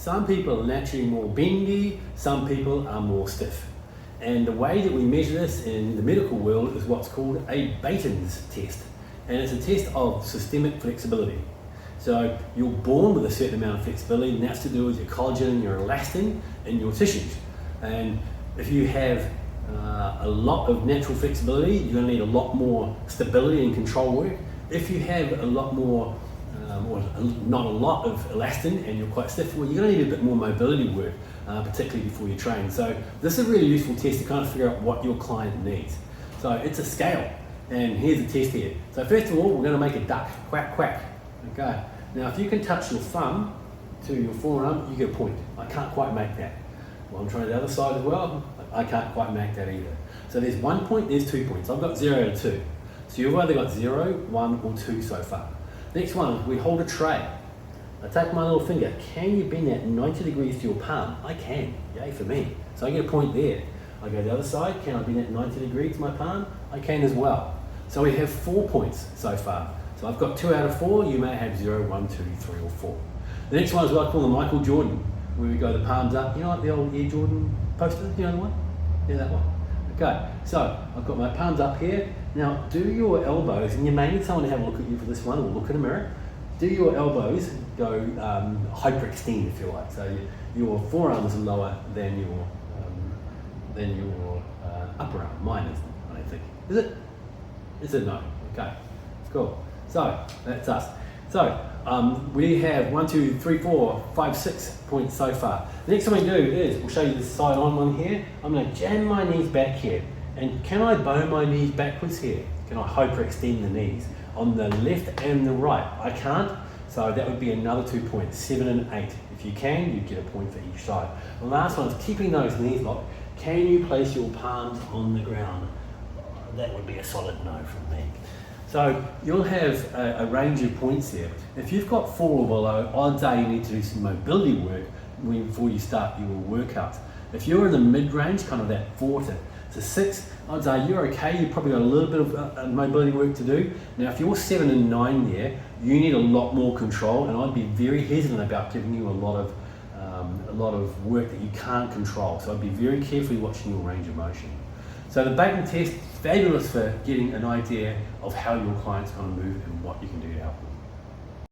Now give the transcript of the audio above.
Some people are naturally more bendy, some people are more stiff. And the way that we measure this in the medical world is what's called a Beighton Test. And it's a test of systemic flexibility. So you're born with a certain amount of flexibility, and that's to do with your collagen, your elastin, and your tissues. And if you have a lot of natural flexibility, you're going to need a lot more stability and control work. If you have a lot more, or not a lot of elastin and you're quite stiff, well, you're going to need a bit more mobility work, particularly before you train. So this is a really useful test to kind of figure out what your client needs. So it's a scale, and here's the test here. So first of all, we're going to make a duck, quack, quack. Okay. Now, if you can touch your thumb to your forearm, you get a point. I can't quite make that. Well, I'm trying the other side as well. I can't quite make that either. So there's 1 point, there's 2 points. I've got 0 and 2. So you've either got 0, 1, or 2 so far. Next one, we hold a tray. I take my little finger. Can you bend that 90 degrees to your palm? I can. Yay for me. So I get a point there. I go the other side. Can I bend that 90 degrees to my palm? I can as well. So we have 4 points so far. So I've got 2 out of 4. You may have 0, 1, 2, 3, or 4. The next one is what I call the Michael Jordan, where we go the palms up. You know, like the old Air Jordan poster? You know the one? Yeah, that one. Okay, so I've got my palms up here. Now, do your elbows, and you may need someone to have a look at you for this one, or look in a mirror. Do your elbows go hyperextend, if you like. So your forearms are lower than your upper arm. Mine isn't, I don't think. Is it? Is it? No. Okay, cool. So that's us. So we have 1, 2, 3, 4, 5, 6 points so far. The next thing we do is, we'll show you this side on one here. I'm going to jam my knees back here. And can I bow my knees backwards here? Can I hyperextend the knees on the left and the right? I can't, so that would be another 2 points, 7 and 8. If you can, you get a point for each side. The last one is keeping those knees locked. Can you place your palms on the ground? That would be a solid no from me. So you'll have a range of points here. If you've got 4 or below, odds are you need to do some mobility work before you start your workouts. If you're in the mid-range, kind of that 4 to 6, odds are you're okay. You've probably got a little bit of mobility work to do. Now, if you're 7 and 9 there, you need a lot more control, and I'd be very hesitant about giving you a lot of work that you can't control. So I'd be very carefully watching your range of motion. So the Beighton Test, fabulous for getting an idea of how your client's going to move and what you can do to help them.